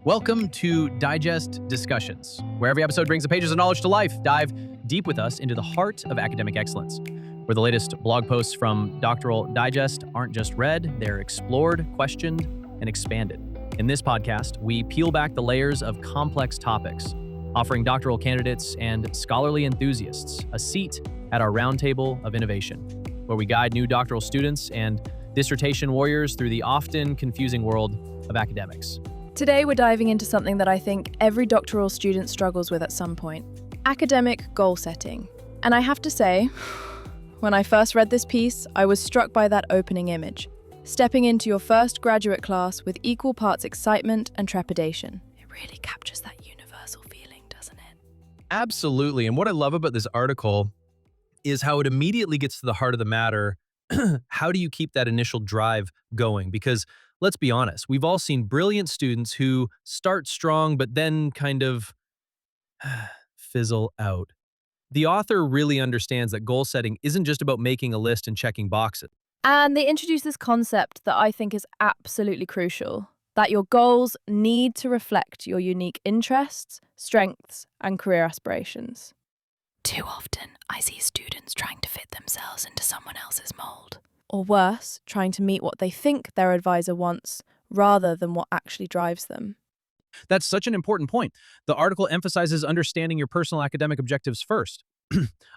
Welcome to Digest Discussions, where every episode brings the pages of knowledge to life. Dive deep with us into the heart of academic excellence, where the latest blog posts from Doctoral Digest aren't just read, they're explored, questioned, and expanded. In this podcast, we peel back the layers of complex topics, offering doctoral candidates and scholarly enthusiasts a seat at our roundtable of innovation, where we guide new doctoral students and dissertation warriors through the often confusing world of academics. Today we're diving into something that I think every doctoral student struggles with at some point: academic goal setting. And I have to say, when I first read this piece, I was struck by that opening image. Stepping into your first graduate class with equal parts excitement and trepidation. It really captures that universal feeling, doesn't it? Absolutely. And what I love about this article is how it immediately gets to the heart of the matter. How do you keep that initial drive going? Because let's be honest, we've all seen brilliant students who start strong but then kind of fizzle out. The author really understands that goal setting isn't just about making a list and checking boxes. And they introduce this concept that I think is absolutely crucial, that your goals need to reflect your unique interests, strengths, and career aspirations. Too often, I see students trying to fit themselves into someone else's mold. Or worse, trying to meet what they think their advisor wants rather than what actually drives them. That's such an important point. The article emphasizes understanding your personal academic objectives first.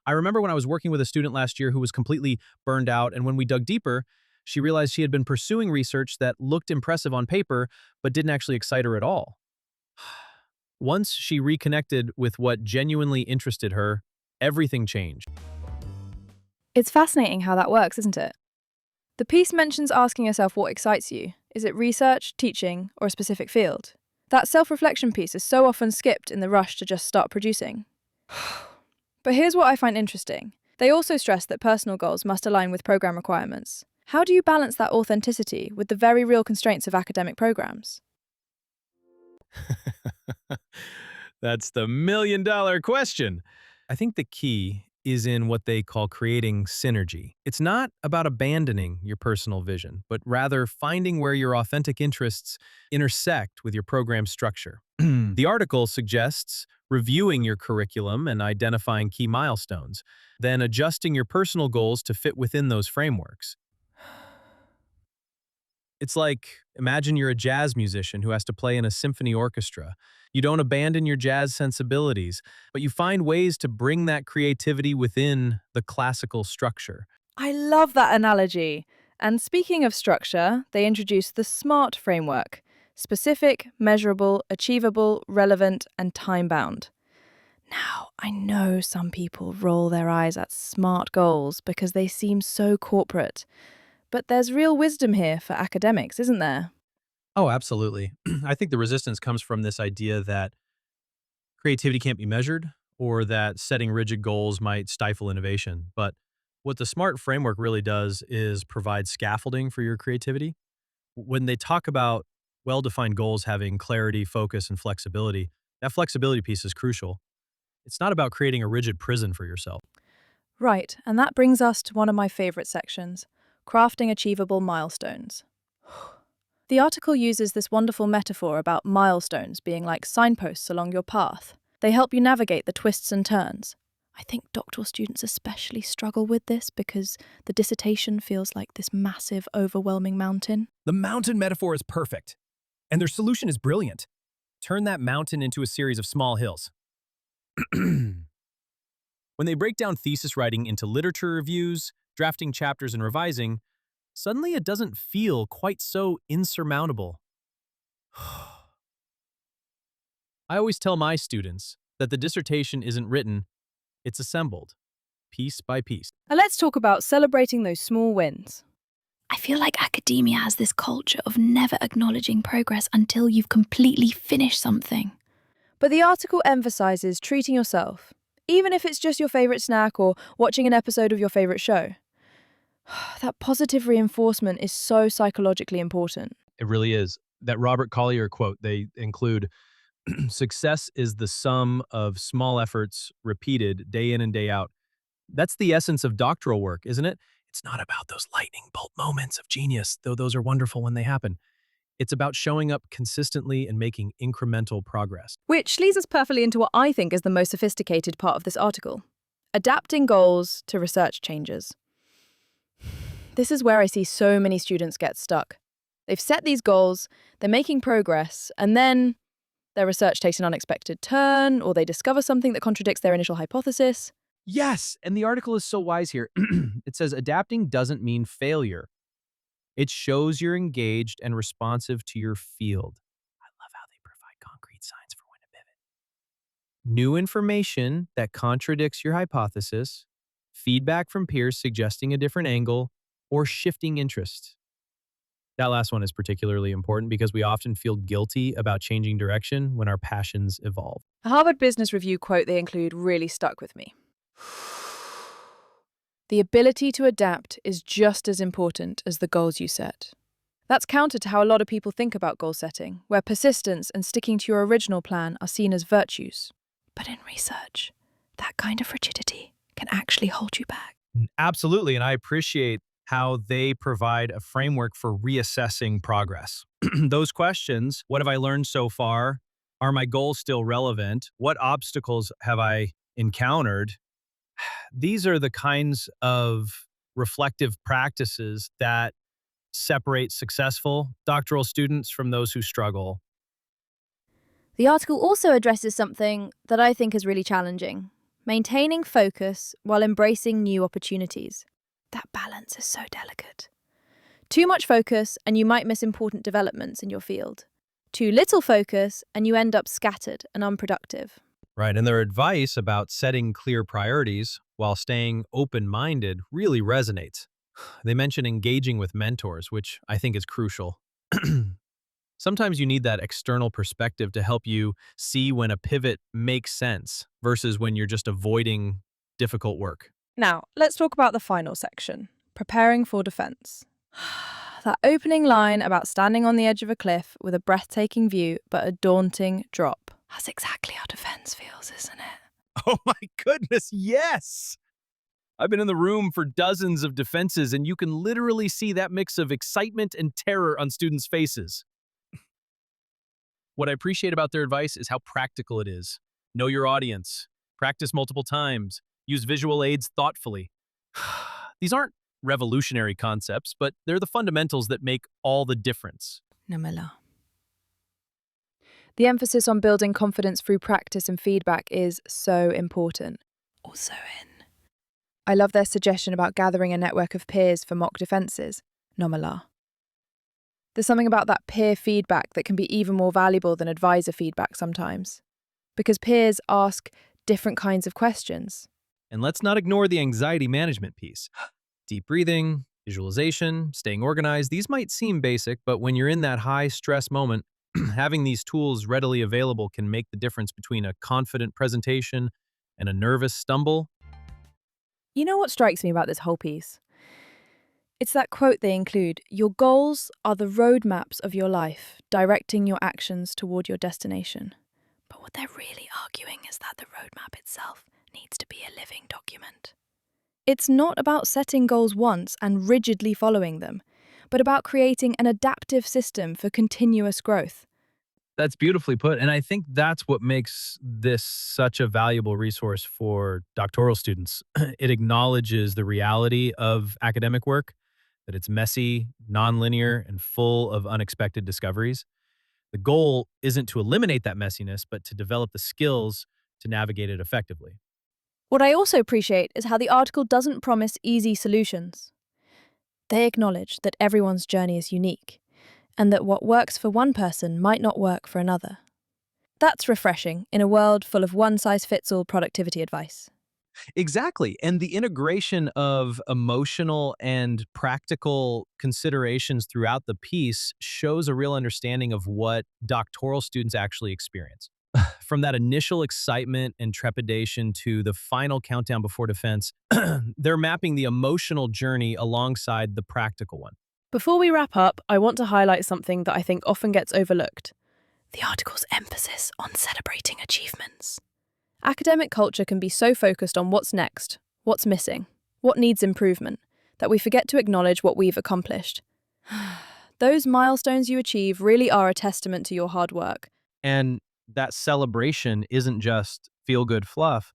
I remember when I was working with a student last year who was completely burned out, and when we dug deeper, she realized she had been pursuing research that looked impressive on paper, but didn't actually excite her at all. Once she reconnected with what genuinely interested her, everything changed. It's fascinating how that works, isn't it? The piece mentions asking yourself what excites you. Is it research, teaching, or a specific field? That self-reflection piece is so often skipped in the rush to just start producing. But here's what I find interesting. They also stress that personal goals must align with program requirements. How do you balance that authenticity with the very real constraints of academic programs? That's the million-dollar question. I think the key is in what they call creating synergy. It's not about abandoning your personal vision, but rather finding where your authentic interests intersect with your program structure. The article suggests reviewing your curriculum and identifying key milestones, then adjusting your personal goals to fit within those frameworks. It's like, imagine you're a jazz musician who has to play in a symphony orchestra. You don't abandon your jazz sensibilities, but you find ways to bring that creativity within the classical structure. I love that analogy. And speaking of structure, they introduce the SMART framework: specific, measurable, achievable, relevant, and time-bound. Now, I know some people roll their eyes at SMART goals because they seem so corporate. But there's real wisdom here for academics, isn't there? Oh, absolutely. I think the resistance comes from this idea that creativity can't be measured or that setting rigid goals might stifle innovation. But what the SMART framework really does is provide scaffolding for your creativity. When they talk about well-defined goals having clarity, focus, and flexibility, that flexibility piece is crucial. It's not about creating a rigid prison for yourself. Right, and that brings us to one of my favourite sections: crafting achievable milestones. The article uses this wonderful metaphor about milestones being like signposts along your path. They help you navigate the twists and turns. I think doctoral students especially struggle with this because the dissertation feels like this massive, overwhelming mountain. The mountain metaphor is perfect, and their solution is brilliant. Turn that mountain into a series of small hills. When they break down thesis writing into literature reviews, drafting chapters, and revising, suddenly it doesn't feel quite so insurmountable. I always tell my students that the dissertation isn't written, it's assembled, piece by piece. And let's talk about celebrating those small wins. I feel like academia has this culture of never acknowledging progress until you've completely finished something. But the article emphasizes treating yourself, even if it's just your favorite snack or watching an episode of your favorite show. That positive reinforcement is so psychologically important. It really is. That Robert Collier quote, they include, success is the sum of small efforts repeated day in and day out. That's the essence of doctoral work, isn't it? It's not about those lightning bolt moments of genius, though those are wonderful when they happen. It's about showing up consistently and making incremental progress. Which leads us perfectly into what I think is the most sophisticated part of this article: adapting goals to research changes. This is where I see so many students get stuck. They've set these goals, they're making progress, and then their research takes an unexpected turn, or they discover something that contradicts their initial hypothesis. Yes, and the article is so wise here. It says adapting doesn't mean failure. It shows you're engaged and responsive to your field. I love how they provide concrete signs for when to pivot. New information that contradicts your hypothesis, feedback from peers suggesting a different angle, or shifting interests. That last one is particularly important because we often feel guilty about changing direction when our passions evolve. A Harvard Business Review quote they include really stuck with me. The ability to adapt is just as important as the goals you set. That's counter to how a lot of people think about goal setting, where persistence and sticking to your original plan are seen as virtues. But in research, that kind of rigidity can actually hold you back. Absolutely, and I appreciate how they provide a framework for reassessing progress. Those questions, what have I learned so far? Are my goals still relevant? What obstacles have I encountered? These are the kinds of reflective practices that separate successful doctoral students from those who struggle. The article also addresses something that I think is really challenging: maintaining focus while embracing new opportunities. That balance is so delicate. Too much focus and you might miss important developments in your field. Too little focus and you end up scattered and unproductive. Right, and their advice about setting clear priorities while staying open-minded really resonates. They mention engaging with mentors, which I think is crucial. Sometimes you need that external perspective to help you see when a pivot makes sense versus when you're just avoiding difficult work. Now, let's talk about the final section: preparing for defense. That opening line about standing on the edge of a cliff with a breathtaking view but a daunting drop. That's exactly how defense feels, isn't it? Oh my goodness, yes! I've been in the room for dozens of defenses, and you can literally see that mix of excitement and terror on students' faces. What I appreciate about their advice is how practical it is. Know your audience, practice multiple times, use visual aids thoughtfully. These aren't revolutionary concepts, but they're the fundamentals that make all the difference. Namala. The emphasis on building confidence through practice and feedback is so important. Also in. I love their suggestion about gathering a network of peers for mock defences. Nomala. There's something about that peer feedback that can be even more valuable than advisor feedback sometimes, because peers ask different kinds of questions. And let's not ignore the anxiety management piece. Deep breathing, visualization, staying organized, these might seem basic, but when you're in that high stress moment, having these tools readily available can make the difference between a confident presentation and a nervous stumble. You know what strikes me about this whole piece? It's that quote they include: your goals are the roadmaps of your life, directing your actions toward your destination. But what they're really arguing is that the roadmap itself needs to be a living document. It's not about setting goals once and rigidly following them, but about creating an adaptive system for continuous growth. That's beautifully put, and I think that's what makes this such a valuable resource for doctoral students. It acknowledges the reality of academic work, that it's messy, nonlinear, and full of unexpected discoveries. The goal isn't to eliminate that messiness, but to develop the skills to navigate it effectively. What I also appreciate is how the article doesn't promise easy solutions. They acknowledge that everyone's journey is unique, and that what works for one person might not work for another. That's refreshing in a world full of one-size-fits-all productivity advice. Exactly. And the integration of emotional and practical considerations throughout the piece shows a real understanding of what doctoral students actually experience. From that initial excitement and trepidation to the final countdown before defense, they're mapping the emotional journey alongside the practical one. Before we wrap up, I want to highlight something that I think often gets overlooked: the article's emphasis on celebrating achievements. Academic culture can be so focused on what's next, what's missing, what needs improvement, that we forget to acknowledge what we've accomplished. Those milestones you achieve really are a testament to your hard work. And that celebration isn't just feel-good fluff.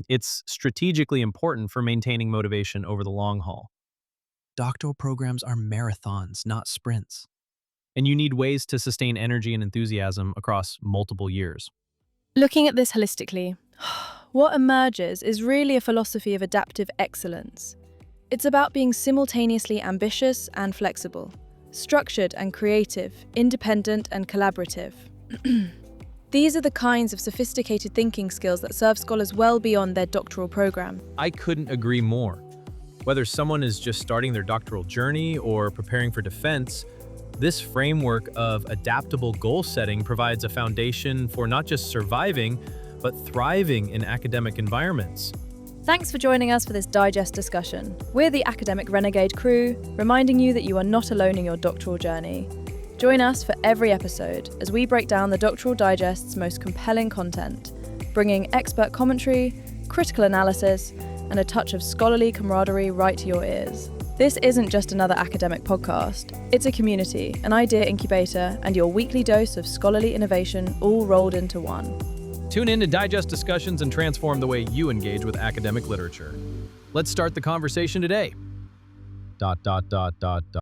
It's strategically important for maintaining motivation over the long haul. Doctoral programs are marathons, not sprints. And you need ways to sustain energy and enthusiasm across multiple years. Looking at this holistically, what emerges is really a philosophy of adaptive excellence. It's about being simultaneously ambitious and flexible, structured and creative, independent and collaborative. These are the kinds of sophisticated thinking skills that serve scholars well beyond their doctoral program. I couldn't agree more. Whether someone is just starting their doctoral journey or preparing for defense, this framework of adaptable goal setting provides a foundation for not just surviving, but thriving in academic environments. Thanks for joining us for this digest discussion. We're the Academic Renegade crew, reminding you that you are not alone in your doctoral journey. Join us for every episode as we break down the Doctoral Digest's most compelling content, bringing expert commentary, critical analysis, and a touch of scholarly camaraderie right to your ears. This isn't just another academic podcast. It's a community, an idea incubator, and your weekly dose of scholarly innovation all rolled into one. Tune in to digest discussions and transform the way you engage with academic literature. Let's start the conversation today.